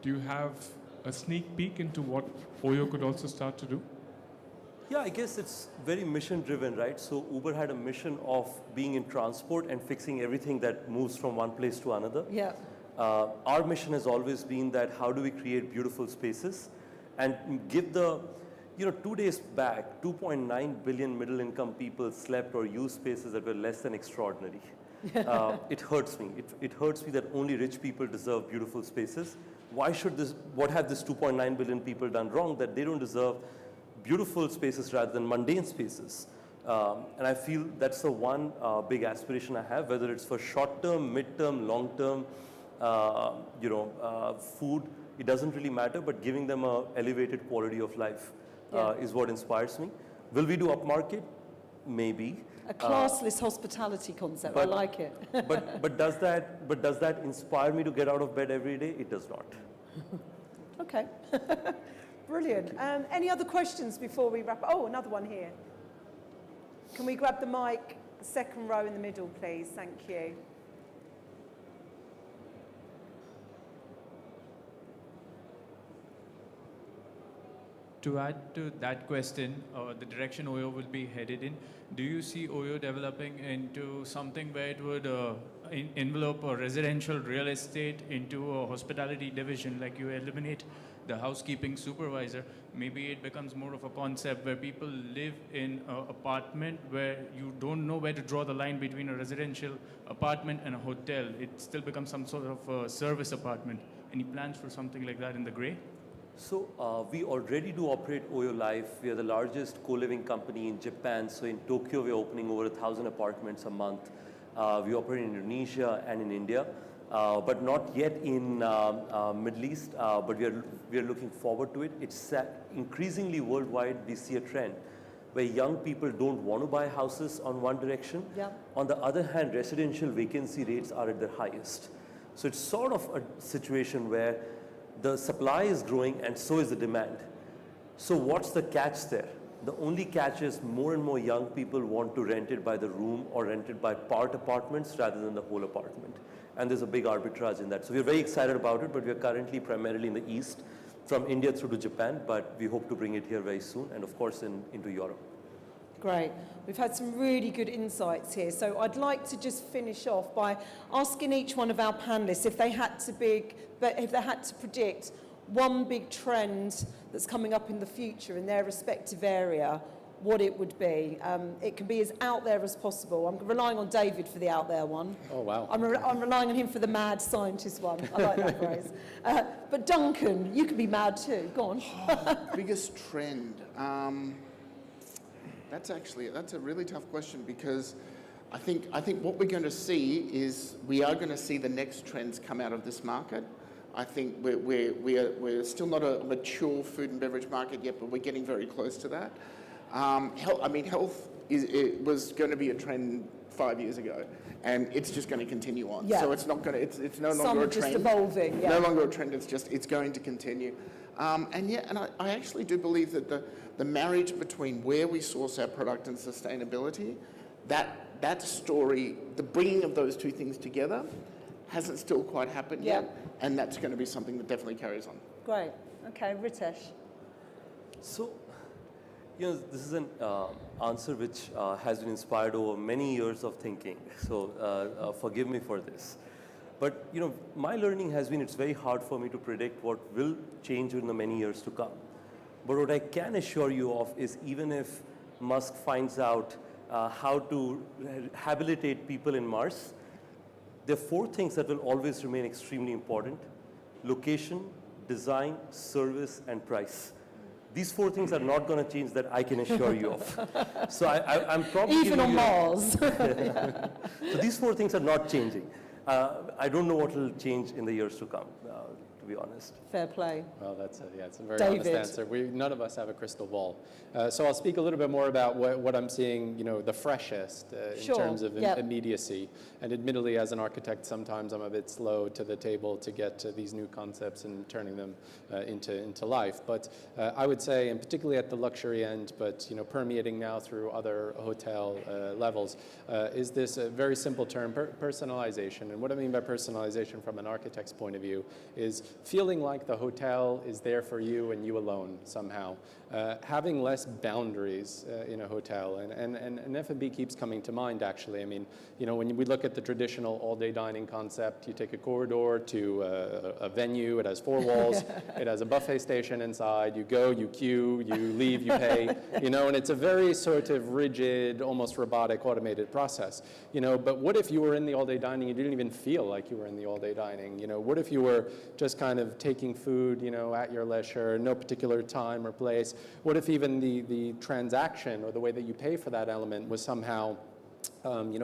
Do you have a sneak peek into what Oyo could also start to do? Yeah, I guess it's very mission driven, right? So Uber had a mission of being in transport and fixing everything that moves from one place to another. Yeah. Our mission has always been that how do we create beautiful spaces and give 2 days back, 2.9 billion middle income people slept or used spaces that were less than extraordinary. It hurts me. It hurts me that only rich people deserve beautiful spaces. What have this 2.9 billion people done wrong that they don't deserve beautiful spaces rather than mundane spaces? And I feel that's the one big aspiration I have, whether it's for short-term, mid-term, long-term, food, it doesn't really matter, but giving them a elevated quality of life is what inspires me. Will we do upmarket? Maybe. A classless hospitality concept. I like it. but does that inspire me to get out of bed every day? It does not. Okay. Brilliant. Any other questions before we wrap up? Oh, another one here. Can we grab the mic, the second row in the middle, please? Thank you. To add to that question, the direction Oyo will be headed in, do you see Oyo developing into something where it would envelope a residential real estate into a hospitality division, like you eliminate the housekeeping supervisor? Maybe it becomes more of a concept where people live in an apartment where you don't know where to draw the line between a residential apartment and a hotel. It still becomes some sort of a service apartment. Any plans for something like that in the gray? So we already do operate Oyo Life. We are the largest co-living company in Japan. So in Tokyo, we're opening over 1,000 apartments a month. We operate in Indonesia and in India, but not yet in Middle East. But we are looking forward to it. It's increasingly worldwide. We see a trend where young people don't want to buy houses on one direction. Yeah. On the other hand, residential vacancy rates are at their highest. So it's sort of a situation where the supply is growing and so is the demand. So what's the catch there? The only catch is more and more young people want to rent it by the room or rent it by part apartments rather than the whole apartment. And there's a big arbitrage in that. So we're very excited about it, but we're currently primarily in the East, from India through to Japan, but we hope to bring it here very soon, and of course into Europe. Great. We've had some really good insights here. So I'd like to just finish off by asking each one of our panelists if they had to predict one big trend that's coming up in the future in their respective area, what it would be. It can be as out there as possible. I'm relying on David for the out there one. Oh, wow. I'm relying on him for the mad scientist one. I like that phrase. But Duncan, you can be mad too. Go on. Biggest trend. That's a really tough question because I think what we're going to see is we are going to see the next trends come out of this market. I think we're still not a mature food and beverage market yet, but we're getting very close to that. Health was going to be a trend 5 years ago, and it's just going to continue on. Yeah. So it's not going to. It's no Some longer are a trend. just evolving. Yeah. No longer a trend. It's going to continue. And I actually do believe that the marriage between where we source our product and sustainability, that story, the bringing of those two things together, hasn't still quite happened yet, and that's going to be something that definitely carries on. Great. Okay, Ritesh. So, this is an answer which has been inspired over many years of thinking. So, forgive me for this. But, my learning has been it's very hard for me to predict what will change in the many years to come. But what I can assure you of is even if Musk finds out how to rehabilitate people in Mars, there are 4 things that will always remain extremely important: location, design, service, and price. These 4 things are not going to change, that I can assure you of. So I'm probably Even on Mars. So these 4 things are not changing. I don't know what will change in the years to come, to be honest. Fair play. Well, it's a very David. honest answer. None of us have a crystal ball. So I'll speak a little bit more about what I'm seeing, the freshest in terms of immediacy. And admittedly, as an architect, sometimes I'm a bit slow to the table to get to these new concepts and turning them into life. But I would say, and particularly at the luxury end, but permeating now through other hotel levels, is this a very simple term, personalization. And what I mean by personalization from an architect's point of view is feeling like the hotel is there for you and you alone somehow. Having less boundaries in a hotel. And F&B keeps coming to mind, actually. I mean, when we look at the traditional all-day dining concept, you take a corridor to a venue, it has 4 walls, it has a buffet station inside, you go, you queue, you leave, you pay, and it's a very sort of rigid, almost robotic, automated process. But what if you were in the all-day dining, you didn't even feel like you were in the all-day dining? What if you were just kind of taking food, at your leisure, no particular time or place? What if even the transaction or the way that you pay for that element was somehow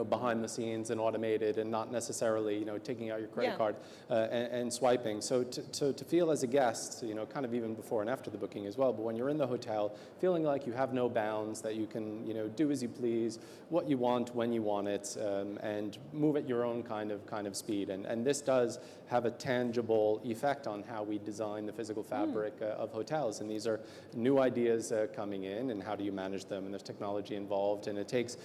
behind the scenes and automated and not necessarily, taking out your credit card and swiping. So to feel as a guest, kind of even before and after the booking as well, but when you're in the hotel, feeling like you have no bounds, that you can, do as you please, what you want, when you want it, and move at your own kind of speed. And this does have a tangible effect on how we design the physical fabric of hotels. And these are new ideas coming in, and how do you manage them? And there's technology involved, and it takes,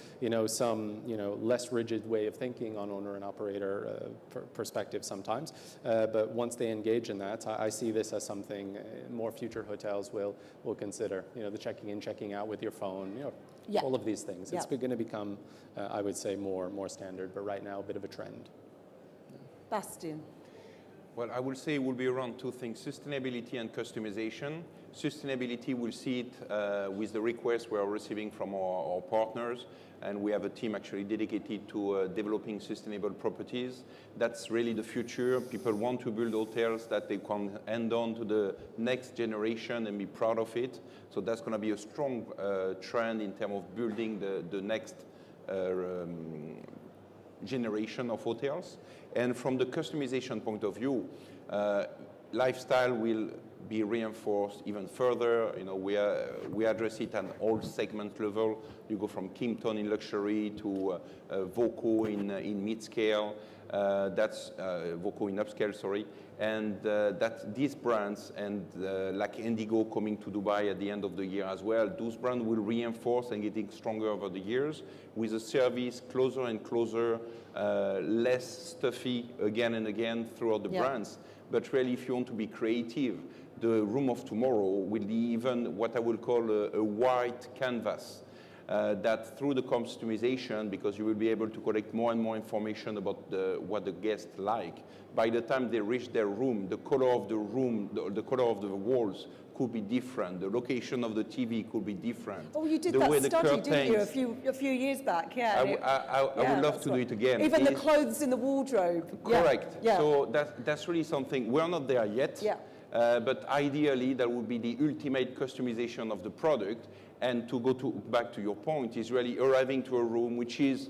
some less rigid way of thinking on owner and operator perspective sometimes. But once they engage in that, I see this as something more future hotels will consider. The checking in, checking out with your phone, all of these things. It's going to become, I would say, more standard, but right now a bit of a trend. Bastian. Well, I will say it will be around 2 things: sustainability and customization. Sustainability, we'll see it with the requests we are receiving from our partners, and we have a team actually dedicated to developing sustainable properties. That's really the future. People want to build hotels that they can hand on to the next generation and be proud of it. So that's going to be a strong trend in terms of building the next generation of hotels. And from the customization point of view, lifestyle will be reinforced even further. We address it at all segment level. You go from Kimpton in luxury to Voco in mid-scale. That's Voco in upscale, sorry. And that these brands, and like Indigo coming to Dubai at the end of the year as well, those brands will reinforce and getting stronger over the years with a service closer and closer, less stuffy again and again throughout the brands. But really, if you want to be creative, the room of tomorrow will be even what I will call a white canvas. That through the customization, because you will be able to collect more and more information about what the guests like, by the time they reach their room, the color of the room, the color of the walls could be different. The location of the TV could be different. Oh, you did the that way the study, didn't you, curtains, a few years back? Yeah. I would love to do it again. Even the clothes in the wardrobe. Correct. Yeah. So that's really something. We're not there yet. Yeah. But ideally, that would be the ultimate customization of the product. And to go back to your point, is really arriving to a room which is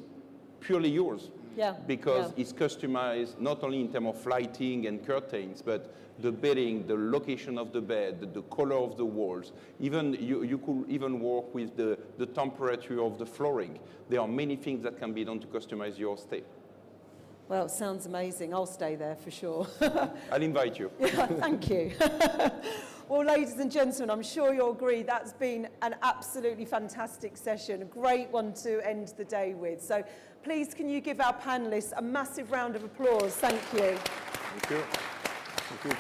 purely yours. Yeah. Because yeah. it's customized not only in terms of lighting and curtains, but the bedding, the location of the bed, the color of the walls. Even you could even work with the temperature of the flooring. There are many things that can be done to customize your stay. Well, it sounds amazing. I'll stay there for sure. I'll invite you. Yeah, thank you. Well, ladies and gentlemen, I'm sure you'll agree that's been an absolutely fantastic session, a great one to end the day with. So please, can you give our panelists a massive round of applause? Thank you. Thank you. Thank you.